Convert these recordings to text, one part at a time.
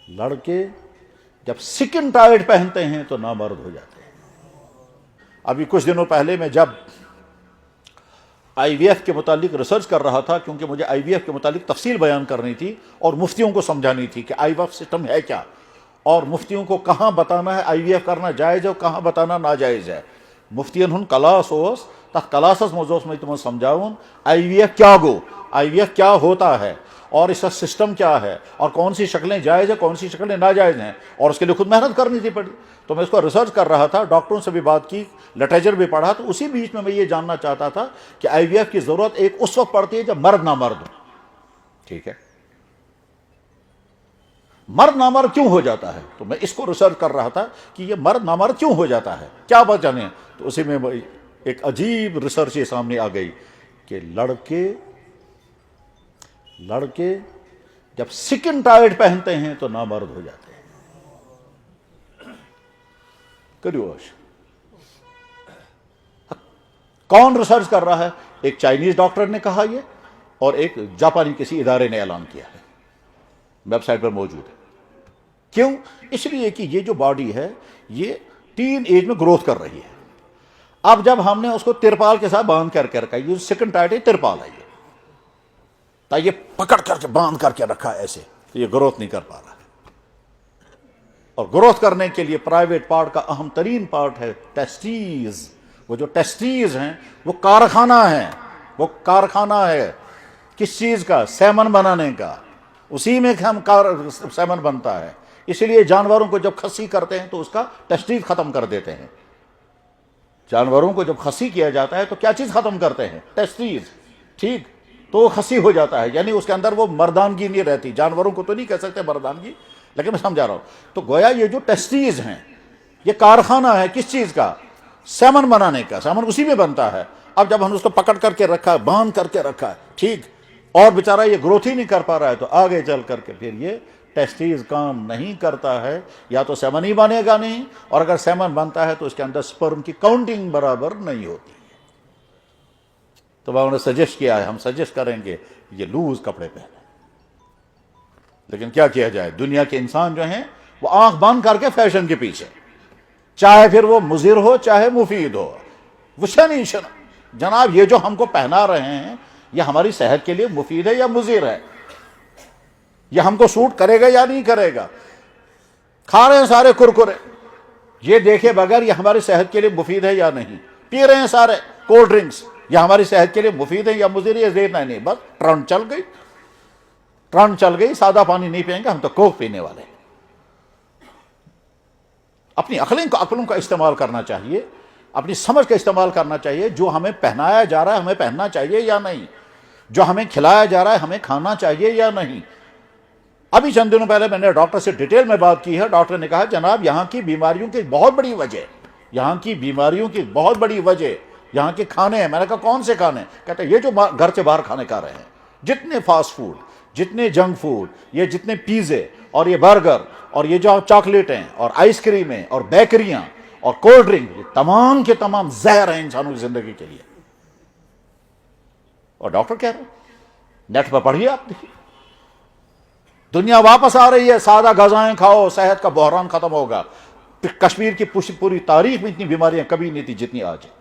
لڑکے جب سکن ٹائٹ پہنتے ہیں تو نامرد ہو جاتے ہیں۔ ابھی کچھ دنوں پہلے میں جب آئی وی ایف کے متعلق ریسرچ کر رہا تھا، کیونکہ مجھے آئی وی ایف کے متعلق تفصیل بیان کرنی تھی اور مفتیوں کو سمجھانی تھی کہ آئی وی ایف سسٹم ہے کیا، اور مفتیوں کو کہاں بتانا ہے آئی وی ایف کرنا جائز ہے اور کہاں بتانا ناجائز ہے۔ مفتین ہن کلاس اوس تک کلاسس موضوع میں تمہیں سمجھاؤں آئی وی ایف کیا گو، آئی وی ایف کیا ہوتا ہے اور اس کا سسٹم کیا ہے اور کون سی شکلیں جائز ہیں کون سی شکلیں ناجائز ہیں، اور اس کے لیے خود محنت کرنی تھی پڑی۔ تو میں اس کو ریسرچ کر رہا تھا، ڈاکٹروں سے بھی بات کی، لٹریچر بھی پڑھا، تو اسی بیچ میں یہ جاننا چاہتا تھا کہ آئی وی ایف کی ضرورت ایک اس وقت پڑتی ہے جب مرد نامرد ہو، ٹھیک ہے، مرد نامرد کیوں ہو جاتا ہے؟ تو میں اس کو ریسرچ کر رہا تھا کہ یہ مرد نامرد کیوں ہو جاتا ہے، کیا بات جانے۔ تو اسی میں ایک عجیب ریسرچ یہ سامنے آ گئی کہ لڑکے جب سکن ٹائٹ پہنتے ہیں تو نامرد ہو جاتے ہیں۔ کریوش کون ریسرچ کر رہا ہے؟ ایک چائنیز ڈاکٹر نے کہا یہ، اور ایک جاپانی کسی ادارے نے اعلان کیا ہے، ویب سائٹ پر موجود ہے۔ کیوں؟ اس لیے کہ یہ جو باڈی ہے یہ ٹین ایج میں گروتھ کر رہی ہے۔ اب جب ہم نے اس کو ترپال کے ساتھ باندھ کر کے رکھا، یہ سکن ٹائٹ ہے، ترپال ہے یہ، یہ پکڑ کر کے باندھ کر کے رکھا ہے ایسے، تو یہ گروتھ نہیں کر پا رہا ہے۔ اور گروتھ کرنے کے لیے پرائیویٹ پارٹ کا اہم ترین پارٹ ہے ٹیسٹیز۔ وہ جو ٹیسٹیز ہیں وہ کارخانہ ہے کس چیز کا؟ سیمن بنانے کا، اسی میں سیمن بنتا ہے۔ اسی لیے جانوروں کو جب خصی کرتے ہیں تو اس کا ٹیسٹیز ختم کر دیتے ہیں۔ جانوروں کو جب خصی کیا جاتا ہے تو کیا چیز ختم کرتے ہیں؟ ٹیسٹیز، ٹھیک، تو وہ خصی ہو جاتا ہے، یعنی اس کے اندر وہ مردانگی نہیں رہتی۔ جانوروں کو تو نہیں کہہ سکتے مردانگی، لیکن میں سمجھا رہا ہوں۔ تو گویا یہ جو ٹیسٹیز ہیں یہ کارخانہ ہے کس چیز کا؟ سیمن بنانے کا، سیمن اسی میں بنتا ہے۔ اب جب ہم اس کو پکڑ کر کے رکھا ہے، باندھ کر کے رکھا ہے، ٹھیک، اور بیچارہ یہ گروتھ ہی نہیں کر پا رہا ہے، تو آگے چل کر کے پھر یہ ٹیسٹیز کام نہیں کرتا ہے، یا تو سیمن ہی بنے گا نہیں، اور اگر سیمن بنتا ہے تو اس کے اندر سپرم کی کاؤنٹنگ برابر نہیں ہوتی ہے۔ تو میں انہیں سجیسٹ کیا ہے، ہم سجیسٹ کریں گے یہ لوز کپڑے پہنے، لیکن کیا کیا جائے، دنیا کے انسان جو ہیں وہ آنکھ بند کر کے فیشن کے پیچھے، چاہے پھر وہ مضر ہو چاہے مفید ہو، جناب یہ جو ہم کو پہنا رہے ہیں یہ ہماری صحت کے لیے مفید ہے یا مضر ہے، یہ ہم کو سوٹ کرے گا یا نہیں کرے گا۔ کھا رہے ہیں سارے کرکرے، یہ دیکھے بغیر یہ ہماری صحت کے لیے مفید ہے یا نہیں۔ پی رہے ہیں سارے کولڈ ڈرنکس، یہ ہماری صحت کے لیے مفید ہے یا مضر ہے، یہ دیکھنا نہیں، بس ٹرن چل گئی، سادہ پانی نہیں پئیں گے، ہم تو کوک پینے والے ہیں۔ اپنی عقلوں کا استعمال کرنا چاہیے، اپنی سمجھ کا استعمال کرنا چاہیے۔ جو ہمیں پہنایا جا رہا ہے ہمیں پہننا چاہیے یا نہیں، جو ہمیں کھلایا جا رہا ہے ہمیں کھانا چاہیے یا نہیں۔ ابھی چند دنوں پہلے میں نے ڈاکٹر سے ڈیٹیل میں بات کی ہے، ڈاکٹر نے کہا جناب یہاں کی بیماریوں کی بہت بڑی وجہ یہاں کے کھانے ہیں۔ میں نے کہا کون سے کھانے؟ کہتے ہیں یہ جو گھر سے باہر کھانے کھا رہے ہیں، جتنے فاسٹ فوڈ، جتنے جنک فوڈ، یہ جتنے پیزے اور یہ برگر اور یہ جو چاکلیٹیں اور آئس کریمیں اور بیکریاں اور کولڈ ڈرنک، یہ تمام کے تمام زہر ہیں انسانوں کی زندگی کے لیے۔ اور ڈاکٹر کہہ رہے ہیں، نیٹ پر پڑھیے آپ، دیکھیے دنیا واپس آ رہی ہے، سادہ غذائیں کھاؤ، صحت کا بحران ختم ہوگا۔ کشمیر کی پوری تاریخ میں اتنی بیماریاں کبھی نہیں تھی جتنی آج ہیں۔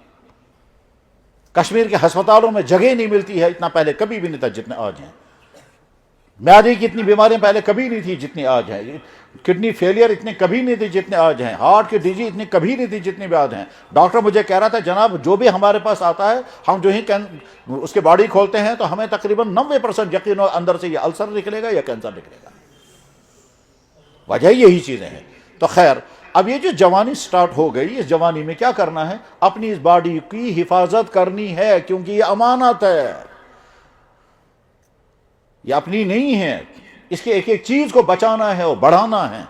کشمیر کے ہسپتالوں میں جگہ نہیں ملتی ہے، اتنا پہلے کبھی بھی نہیں تھا جتنے آج ہیں۔ میادے کی اتنی بیماریاں پہلے کبھی نہیں تھی جتنی آج ہیں، کڈنی فیلئر اتنے کبھی نہیں تھی جتنے آج ہیں، ہارٹ کی ڈیزیز اتنی کبھی نہیں تھی جتنی بھی آج ہیں۔ ڈاکٹر مجھے کہہ رہا تھا جناب جو بھی ہمارے پاس آتا ہے ہم جو ہی اس کے باڈی کھولتے ہیں تو ہمیں تقریباً 90% یقین ہو اندر سے یہ السر نکلے گا یا کینسر نکلے گا۔ وجہ یہی چیزیں ہیں۔ تو خیر، اب یہ جو جوانی سٹارٹ ہو گئی، اس جوانی میں کیا کرنا ہے؟ اپنی اس باڈی کی حفاظت کرنی ہے، کیونکہ یہ امانت ہے، یہ اپنی نہیں ہے، اس کے ایک ایک چیز کو بچانا ہے اور بڑھانا ہے،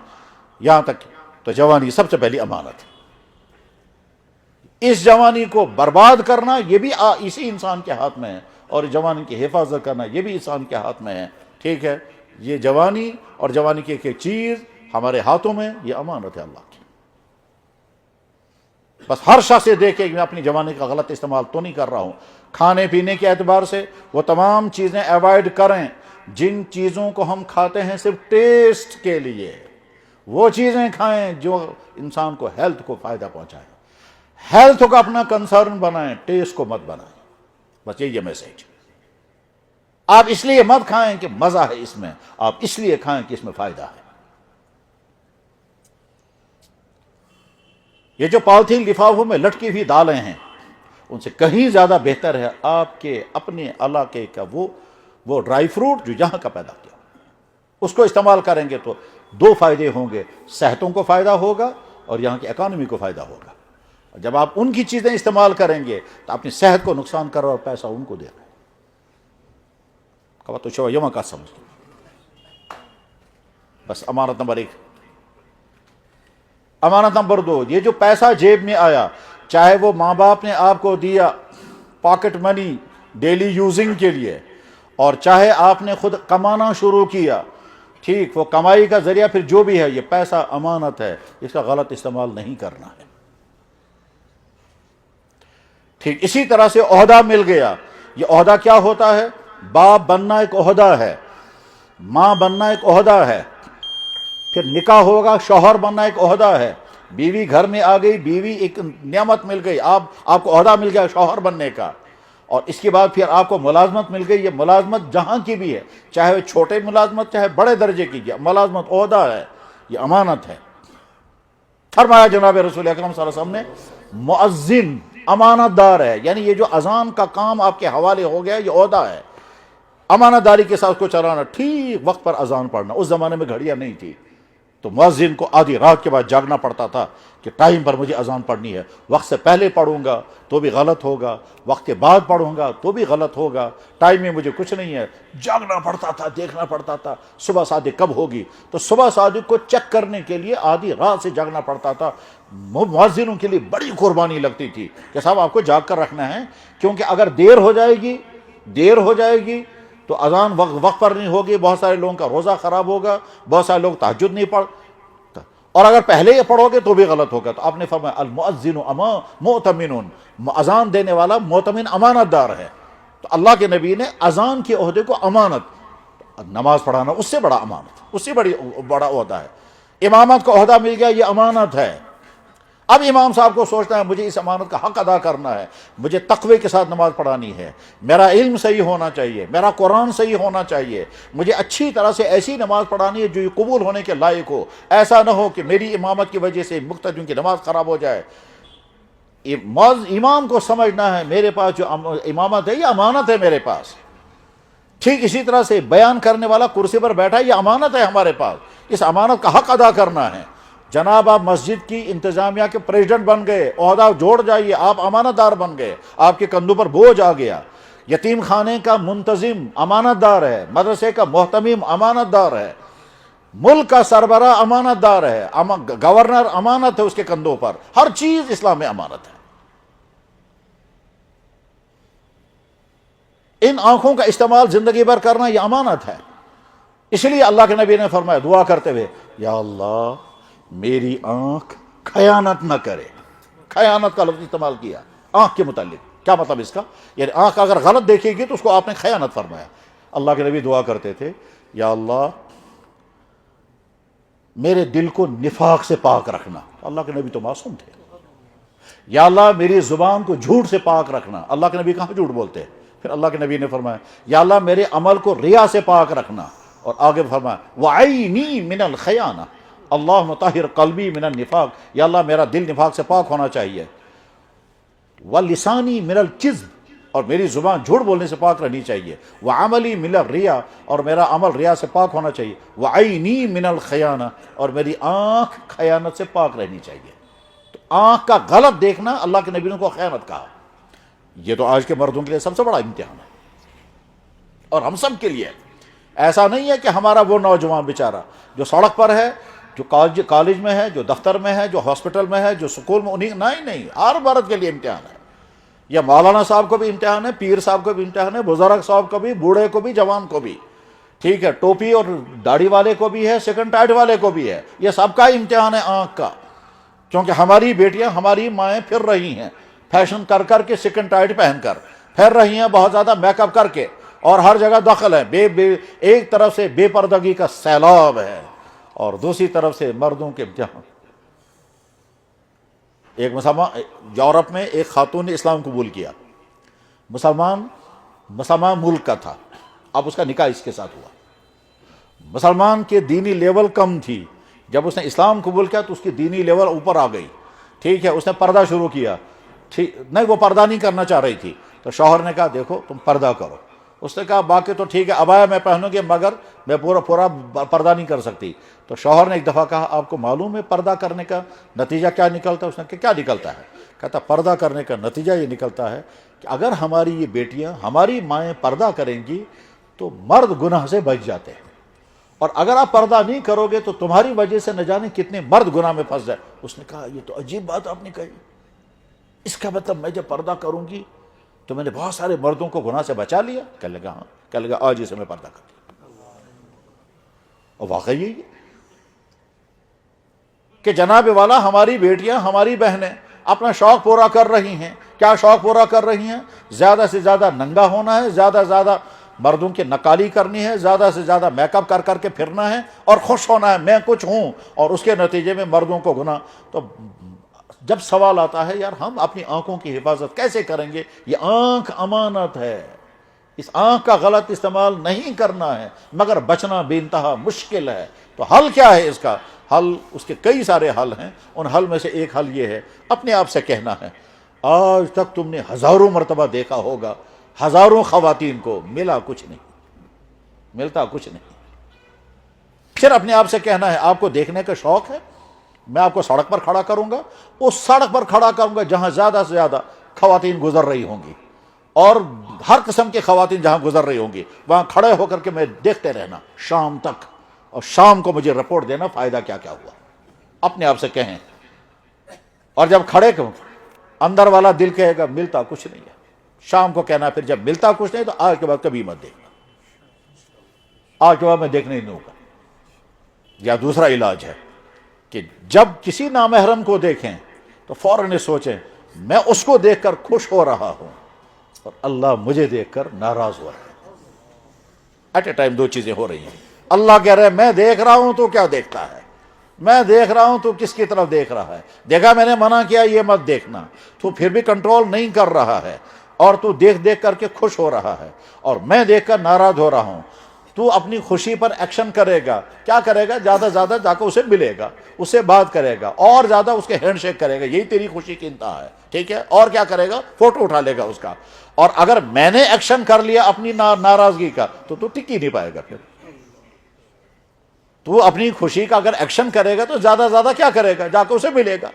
یہاں تک تو جوانی سب سے پہلی امانت ہے۔ اس جوانی کو برباد کرنا یہ بھی اسی انسان کے ہاتھ میں ہے، اور جوانی کی حفاظت کرنا یہ بھی انسان کے ہاتھ میں ہے، ٹھیک ہے۔ یہ جوانی اور جوانی کی ایک ایک چیز ہمارے ہاتھوں میں، یہ امانت ہے اللہ کی۔ بس ہر شخص سے دیکھے کہ میں اپنی جوانی کا غلط استعمال تو نہیں کر رہا ہوں۔ کھانے پینے کے اعتبار سے وہ تمام چیزیں ایوائڈ کریں جن چیزوں کو ہم کھاتے ہیں صرف ٹیسٹ کے لیے۔ وہ چیزیں کھائیں جو انسان کو ہیلتھ کو فائدہ پہنچائیں. ہیلتھ کو اپنا کنسرن بنائیں, ٹیسٹ کو مت بنائیں. بس یہی میسج. آپ اس لیے مت کھائیں کہ مزہ ہے اس میں, آپ اس لیے کھائیں کہ اس میں فائدہ ہے. یہ جو پالیتھین لفافوں میں لٹکی ہوئی دالیں ہیں, ان سے کہیں زیادہ بہتر ہے آپ کے اپنے علاقے کا وہ ڈرائی فروٹ جو یہاں کا پیدا کیا. اس کو استعمال کریں گے تو دو فائدے ہوں گے, صحتوں کو فائدہ ہوگا اور یہاں کی اکانومی کو فائدہ ہوگا. جب آپ ان کی چیزیں استعمال کریں گے تو اپنی صحت کو نقصان کر رہے اور پیسہ ان کو دے رہے. تو شو یما کا سمجھ. بس امانت نمبر 1. امانت نمبر 2, یہ جو پیسہ جیب میں آیا, چاہے وہ ماں باپ نے آپ کو دیا پاکٹ منی ڈیلی یوزنگ کے لیے, اور چاہے آپ نے خود کمانا شروع کیا, ٹھیک, وہ کمائی کا ذریعہ پھر جو بھی ہے, یہ پیسہ امانت ہے, اس کا غلط استعمال نہیں کرنا ہے. ٹھیک اسی طرح سے عہدہ مل گیا. یہ عہدہ کیا ہوتا ہے؟ باپ بننا ایک عہدہ ہے, ماں بننا ایک عہدہ ہے, پھر نکاح ہوگا, شوہر بننا ایک عہدہ ہے, بیوی گھر میں آ گئی, بیوی ایک نعمت مل گئی, آپ کو عہدہ مل گیا شوہر بننے کا, اور اس کے بعد پھر آپ کو ملازمت مل گئی. یہ ملازمت جہاں کی بھی ہے, چاہے وہ چھوٹے ملازمت چاہے بڑے درجے کی, ملازمت عہدہ ہے, یہ امانت ہے. فرمایا جناب رسول اکرم صلی اللہ علیہ وسلم نے, مؤذن امانت دار ہے, یعنی یہ جو اذان کا کام آپ کے حوالے ہو گیا یہ عہدہ ہے. امانت داری کے ساتھ کو چلانا, ٹھیک وقت پر اذان پڑھنا. اس زمانے میں گھڑیاں نہیں تھی تو مؤذن کو آدھی رات کے بعد جاگنا پڑتا تھا کہ ٹائم پر مجھے اذان پڑھنی ہے. وقت سے پہلے پڑھوں گا تو بھی غلط ہوگا, وقت کے بعد پڑھوں گا تو بھی غلط ہوگا, ٹائم میں مجھے کچھ نہیں ہے. جاگنا پڑتا تھا, دیکھنا پڑتا تھا صبح صادق کب ہوگی, تو صبح صادق کو چیک کرنے کے لیے آدھی رات سے جاگنا پڑتا تھا. مؤذنوں کے لیے بڑی قربانی لگتی تھی کہ صاحب آپ کو جاگ کر رکھنا ہے, کیونکہ اگر دیر ہو جائے گی تو اذان وقت پر نہیں ہوگی, بہت سارے لوگوں کا روزہ خراب ہوگا, بہت سارے لوگ تہجد نہیں پڑھ, اور اگر پہلے یہ پڑھو گے تو بھی غلط ہوگا. تو آپ نے فرمایا المؤذن مؤتمن, اذان دینے والا مؤتمن امانت دار ہے. تو اللہ کے نبی نے اذان کے عہدے کو امانت, نماز پڑھانا اس سے بڑا امانت, اس سے بڑا عہدہ ہے. امامت کا عہدہ مل گیا, یہ امانت ہے. اب امام صاحب کو سوچنا ہے مجھے اس امانت کا حق ادا کرنا ہے, مجھے تقوی کے ساتھ نماز پڑھانی ہے, میرا علم صحیح ہونا چاہیے, میرا قرآن صحیح ہونا چاہیے, مجھے اچھی طرح سے ایسی نماز پڑھانی ہے جو یہ قبول ہونے کے لائق ہو. ایسا نہ ہو کہ میری امامت کی وجہ سے مقتدیوں کی نماز خراب ہو جائے. امام کو سمجھنا ہے میرے پاس جو امامت ہے یہ امانت ہے میرے پاس. ٹھیک اسی طرح سے بیان کرنے والا کرسی پر بیٹھا ہے, یہ امانت ہے ہمارے پاس, اس امانت کا حق ادا کرنا ہے. جناب آپ مسجد کی انتظامیہ کے پریزیڈنٹ بن گئے, عہدہ جوڑ جائیے, آپ امانت دار بن گئے, آپ کے کندھوں پر بوجھ آ گیا. یتیم خانے کا منتظم امانت دار ہے, مدرسے کا محتمم امانت دار ہے, ملک کا سربراہ امانت دار ہے, گورنر امانت ہے اس کے کندھوں پر, ہر چیز اسلام میں امانت ہے. ان آنکھوں کا استعمال زندگی بھر کرنا یہ امانت ہے. اس لیے اللہ کے نبی نے فرمایا دعا کرتے ہوئے, یا اللہ میری آنکھ خیانت نہ کرے. خیانت کا لفظ استعمال کیا آنکھ کے متعلق. کیا مطلب اس کا؟ یعنی آنکھ اگر غلط دیکھے گی تو اس کو آپ نے خیانت فرمایا. اللہ کے نبی دعا کرتے تھے, یا اللہ میرے دل کو نفاق سے پاک رکھنا. اللہ کے نبی تو معصوم تھے. یا اللہ میری زبان کو جھوٹ سے پاک رکھنا. اللہ کے نبی کہاں جھوٹ بولتے؟ پھر اللہ کے نبی نے فرمایا, یا اللہ میرے عمل کو ریا سے پاک رکھنا. اور آگے فرمایا وعینی من الخیانہ اللہم طہر قلبی من النفاق, یا اللہ میرا دل نفاق سے پاک ہونا چاہیے. وَلِسَانِي مِنَ الْكِذْبِ, اور میری زبان جھوٹ بولنے سے پاک رہنی چاہیے. وَعَمَلِي مِنَ الرِّيَا, اور میرا عمل ریا سے پاک ہونا چاہیے. وَعَيْنِي مِنَ الْخِيَانَةِ, اور میری آنکھ خیانت سے پاک رہنی چاہیے. تو آنکھ کا غلط دیکھنا اللہ کے نبی نے کو خیانت کہا. یہ تو آج کے مردوں کے لیے سب سے بڑا امتحان ہے, اور ہم سب کے لیے. ایسا نہیں ہے کہ ہمارا وہ نوجوان بیچارہ جو سڑک پر ہے, جو کالج میں ہے, جو دفتر میں ہے, جو ہاسپٹل میں ہے, جو سکول میں, انہیں نہیں, ہر مرد کے لیے امتحان ہے. یا مولانا صاحب کو بھی امتحان ہے, پیر صاحب کو بھی امتحان ہے, بزرگ صاحب کو بھی, بوڑھے کو بھی, جوان کو بھی. ٹھیک ہے, ٹوپی اور داڑھی والے کو بھی ہے, سیکنڈ ٹائٹ والے کو بھی ہے. یہ سب کا امتحان ہے آنکھ کا. کیونکہ ہماری بیٹیاں, ہماری مائیں پھر رہی ہیں فیشن کر کر کے, سیکنڈ ٹائٹ پہن کر پھر رہی ہیں, بہت زیادہ میک اپ کر کے, اور ہر جگہ دخل ہے. ایک طرف سے بے پردگی کا سیلاب ہے, اور دوسری طرف سے مردوں کے جہاں ایک مسلمان یورپ میں ایک خاتون نے اسلام قبول کیا، مسلمان ملک کا تھا، اب اس کا نکاح اس کے ساتھ ہوا۔ مسلمان کے دینی لیول کم تھی، جب اس نے اسلام قبول کیا تو اس کی دینی لیول اوپر آ گئی، ٹھیک ہے، اس نے پردہ شروع کیا، نہیں وہ پردہ نہیں کرنا چاہ رہی تھی، تو شوہر نے کہا دیکھو تم پردہ کرو، اس نے کہا باقی تو ٹھیک ہے عبایا میں پہنوں گی مگر میں پورا پردہ نہیں کر سکتی۔ تو شوہر نے ایک دفعہ کہا آپ کو معلوم ہے پردہ کرنے کا نتیجہ کیا نکلتا ہے؟ اس نے کہا کیا نکلتا ہے؟ کہتا پردہ کرنے کا نتیجہ یہ نکلتا ہے کہ اگر ہماری یہ بیٹیاں ہماری مائیں پردہ کریں گی تو مرد گناہ سے بچ جاتے ہیں، اور اگر آپ پردہ نہیں کرو گے تو تمہاری وجہ سے نہ جانے کتنے مرد گناہ میں پھنس جائے۔ اس نے کہا یہ تو عجیب بات آپ نے کہی، اس کا مطلب میں جب پردہ کروں گی تو میں نے بہت سارے مردوں کو گناہ سے بچا لیا؟ کہنے لگا ہاں، کہنے لگا آج اسے میں پردہ کر لیا۔ اور واقعی یہی ہے کہ جناب والا ہماری بیٹیاں ہماری بہنیں اپنا شوق پورا کر رہی ہیں۔ کیا شوق پورا کر رہی ہیں؟ زیادہ سے زیادہ ننگا ہونا ہے، زیادہ سے زیادہ مردوں کی نقالی کرنی ہے، زیادہ سے زیادہ میک اپ کر کے پھرنا ہے اور خوش ہونا ہے میں کچھ ہوں، اور اس کے نتیجے میں مردوں کو گناہ۔ تو جب سوال آتا ہے یار ہم اپنی آنکھوں کی حفاظت کیسے کریں گے؟ یہ آنکھ امانت ہے، اس آنکھ کا غلط استعمال نہیں کرنا ہے، مگر بچنا بے انتہا مشکل ہے۔ تو حل کیا ہے اس کا؟ حل، اس کے کئی سارے حل ہیں، ان حل میں سے ایک حل یہ ہے اپنے آپ سے کہنا ہے آج تک تم نے ہزاروں مرتبہ دیکھا ہوگا ہزاروں خواتین کو، ملا کچھ نہیں، ملتا کچھ نہیں۔ پھر اپنے آپ سے کہنا ہے آپ کو دیکھنے کا شوق ہے، میں آپ کو سڑک پر کھڑا کروں گا، اس سڑک پر کھڑا کروں گا جہاں زیادہ سے زیادہ خواتین گزر رہی ہوں گی، اور ہر قسم کی خواتین جہاں گزر رہی ہوں گی وہاں کھڑے ہو کر کے میں دیکھتے رہنا شام تک، اور شام کو مجھے رپورٹ دینا فائدہ کیا کیا ہوا۔ اپنے آپ سے کہیں، اور جب کھڑے کو اندر والا دل کہے گا ملتا کچھ نہیں ہے، شام کو کہنا پھر جب ملتا کچھ نہیں تو آج کے بعد کبھی مت دیکھنا، آج کے بعد میں دیکھنے ہی نہیں دوں گا۔ یا دوسرا علاج ہے کہ جب کسی نامحرم کو دیکھیں تو فوراً یہ سوچیں میں اس کو دیکھ کر خوش ہو رہا ہوں اور اللہ مجھے دیکھ کر ناراض ہو رہا ہے۔ ایٹ اے ٹائم دو چیزیں ہو رہی ہیں، اللہ کہہ رہا ہے میں دیکھ رہا ہوں تو کیا دیکھتا ہے، میں دیکھ رہا ہوں تو کس کی طرف دیکھ رہا ہے، دیکھا میں نے منع کیا یہ مت دیکھنا، تو پھر بھی کنٹرول نہیں کر رہا ہے، اور تو دیکھ کر کے خوش ہو رہا ہے اور میں دیکھ کر ناراض ہو رہا ہوں۔ تو اپنی خوشی پر ایکشن کرے گا، کیا کرے گا؟ زیادہ سے زیادہ جا کے اسے ملے گا، اس سے بات کرے گا، اور زیادہ اس کے ہینڈ شیک کرے گا، یہی تیری خوشی کی انتہا ہے، ٹھیک ہے؟ اور کیا کرے گا؟ فوٹو اٹھا لے گا اس کا۔ اور اگر میں نے ایکشن کر لیا اپنی ناراضگی کا تو ٹک ہی نہیں پائے گا۔ پھر تو اپنی خوشی کا اگر ایکشن کرے گا تو زیادہ سے زیادہ کیا کرے گا؟ جا کے اسے ملے گا،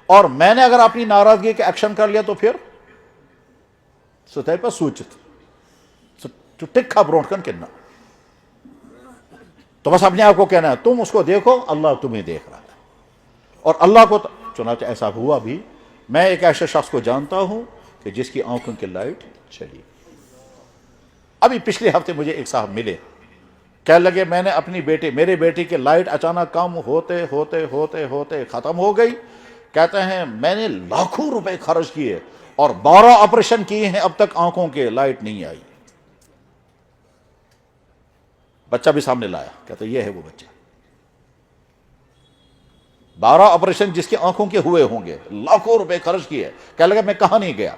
اور میں نے اگر اپنی ناراضگی کا ایکشن کر لیا تو پھر سطح پر سوچت تو ٹکھا بروٹ کن کنا۔ تو بس اپنے آپ کو کہنا ہے تم اس کو دیکھو اللہ تمہیں دیکھ رہا ہے، اور اللہ کو چنانچہ ایسا ہوا بھی۔ میں ایک ایسے شخص کو جانتا ہوں کہ جس کی آنکھوں کی لائٹ چلی۔ ابھی پچھلے ہفتے مجھے ایک صاحب ملے، کہنے لگے میں نے اپنی میرے بیٹی کی لائٹ اچانک کم ہوتے ہوتے ہوتے ہوتے ختم ہو گئی، کہتے ہیں میں نے لاکھوں روپے خرچ کیے اور 12 آپریشن کیے ہیں اب تک آنکھوں کے لائٹ نہیں آئی۔ بچہ بھی سامنے لایا، کہتے یہ ہے وہ بچہ، 12 آپریشن جس کی آنکھوں کے ہوئے ہوں گے، لاکھوں روپے خرچ کیے۔ کہنے لگا میں کہاں نہیں گیا،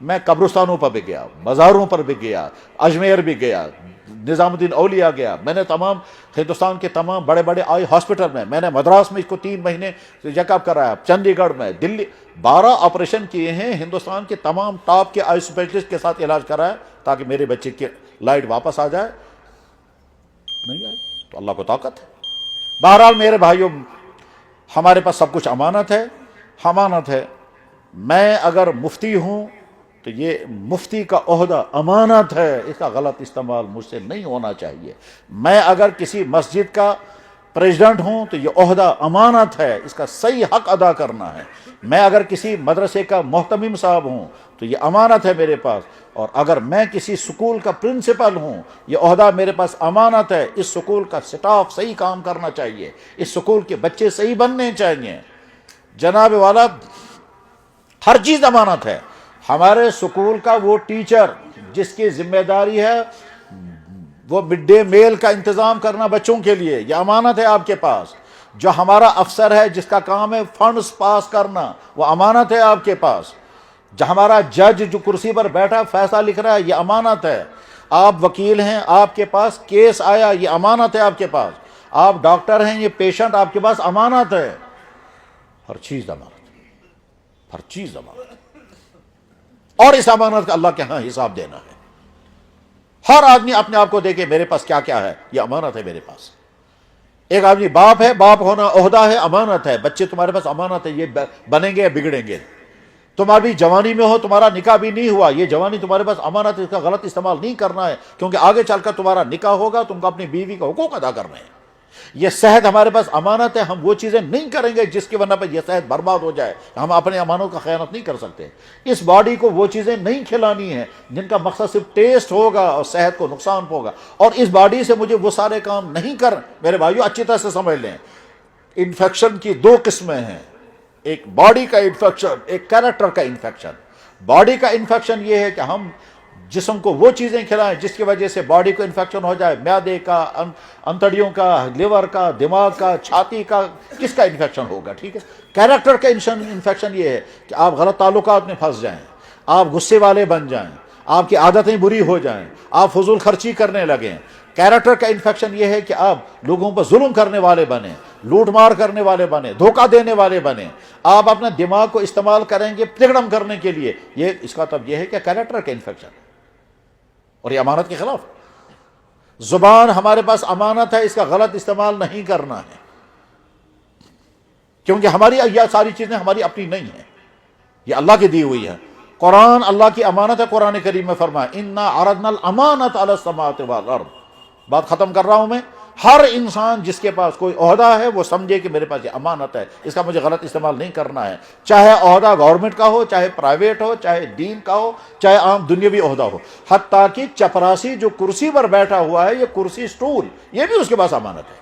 میں قبرستانوں پر بھی گیا، مزاروں پر بھی گیا، اجمیر بھی گیا، نظام الدین اولیاء گیا، میں نے تمام ہندوستان کے تمام بڑے بڑے آئی ہاسپٹل میں نے مدراس میں اس کو 3 مہینے چیک اپ کرایا، چنڈی گڑھ میں، دلی، 12 آپریشن کیے ہیں، ہندوستان کے تمام ٹاپ کے آئی اسپیشلسٹ کے ساتھ علاج کرایا تاکہ میرے بچے کی لائٹ واپس آ جائے، نہیں آئی۔ تو اللہ کو طاقت ہے۔ بہرحال میرے بھائیوں، ہمارے پاس سب کچھ امانت ہے، امانت ہے۔ میں اگر مفتی ہوں تو یہ مفتی کا عہدہ امانت ہے، اس کا غلط استعمال مجھ سے نہیں ہونا چاہیے۔ میں اگر کسی مسجد کا پریزیڈنٹ ہوں تو یہ عہدہ امانت ہے، اس کا صحیح حق ادا کرنا ہے۔ میں اگر کسی مدرسے کا محتمم صاحب ہوں تو یہ امانت ہے میرے پاس، اور اگر میں کسی سکول کا پرنسپل ہوں یہ عہدہ میرے پاس امانت ہے۔ اس سکول کا سٹاف صحیح کام کرنا چاہیے، اس سکول کے بچے صحیح بننے چاہیے۔ جناب والا ہر چیز امانت ہے۔ ہمارے سکول کا وہ ٹیچر جس کی ذمہ داری ہے وہ مڈ ڈے میل کا انتظام کرنا بچوں کے لیے، یہ امانت ہے آپ کے پاس۔ جو ہمارا افسر ہے جس کا کام ہے فنڈز پاس کرنا، وہ امانت ہے آپ کے پاس۔ جو ہمارا جج جو کرسی پر بیٹھا فیصلہ لکھ رہا ہے، یہ امانت ہے۔ آپ وکیل ہیں، آپ کے پاس کیس آیا، یہ امانت ہے آپ کے پاس۔ آپ ڈاکٹر ہیں، یہ پیشنٹ آپ کے پاس امانت ہے۔ ہر چیز امانت ہے، ہر چیز امانت ہے، اور اس امانت کا اللہ کے ہاں حساب دینا ہے۔ ہر آدمی اپنے آپ کو دیکھے میرے پاس کیا کیا ہے، یہ امانت ہے میرے پاس۔ ایک آدمی باپ ہے، باپ ہونا عہدہ ہے، امانت ہے۔ بچے تمہارے پاس امانت ہے، یہ بنیں گے یا بگڑیں گے۔ تم ابھی جوانی میں ہو، تمہارا نکاح بھی نہیں ہوا، یہ جوانی تمہارے پاس امانت ہے، اس کا غلط استعمال نہیں کرنا ہے، کیونکہ آگے چل کر تمہارا نکاح ہوگا، تم کو اپنی بیوی کا حقوق ادا کرنے ہیں۔ یہ صحت ہمارے پاس امانت ہے، ہم وہ چیزیں نہیں کریں گے جس کی وجہ پہ یہ صحت برباد ہو جائے۔ ہم اپنے امانوں کا خیانت نہیں کر سکتے۔ اس باڈی کو وہ چیزیں نہیں کھلانی ہیں جن کا مقصد صرف ٹیسٹ ہوگا اور صحت کو نقصان ہوگا، اور اس باڈی سے مجھے وہ سارے کام نہیں کر۔ میرے بھائیو اچھی طرح سے سمجھ لیں، انفیکشن کی دو قسمیں ہیں، ایک باڈی کا انفیکشن، ایک کیریکٹر کا انفیکشن۔ باڈی کا انفیکشن یہ ہے کہ ہم جسم کو وہ چیزیں کھلائیں جس کی وجہ سے باڈی کو انفیکشن ہو جائے، معدے کا، انتڑیوں کا، لیور کا، دماغ کا، چھاتی کا، کس کا انفیکشن ہوگا، ٹھیک ہے۔ کیریکٹر کا انفیکشن یہ ہے کہ آپ غلط تعلقات میں پھنس جائیں، آپ غصے والے بن جائیں، آپ کی عادتیں بری ہو جائیں، آپ فضول خرچی کرنے لگیں۔ کیریکٹر کا انفیکشن یہ ہے کہ آپ لوگوں پر ظلم کرنے والے بنیں، لوٹ مار کرنے والے بنیں، دھوکہ دینے والے بنیں، آپ اپنے دماغ کو استعمال کریں گے پگڑم کرنے کے لیے۔ یہ اس کا مطلب یہ ہے کہ کیریکٹر کا انفیکشن ہے، اور یہ امانت کے خلاف۔ زبان ہمارے پاس امانت ہے، اس کا غلط استعمال نہیں کرنا ہے، کیونکہ ہماری یہ ساری چیزیں ہماری اپنی نہیں ہیں، یہ اللہ کی دی ہوئی ہے۔ قرآن اللہ کی امانت ہے، قرآن کریم میں فرمایا انا عرضنا الامانۃ علی السماوات والارض۔ بات ختم کر رہا ہوں میں۔ ہر انسان جس کے پاس کوئی عہدہ ہے وہ سمجھے کہ میرے پاس یہ امانت ہے، اس کا مجھے غلط استعمال نہیں کرنا ہے، چاہے عہدہ گورنمنٹ کا ہو، چاہے پرائیویٹ ہو، چاہے دین کا ہو، چاہے عام دنیاوی عہدہ ہو۔ حتیٰ کہ چپراسی جو کرسی پر بیٹھا ہوا ہے، یہ کرسی سٹول، یہ بھی اس کے پاس امانت ہے۔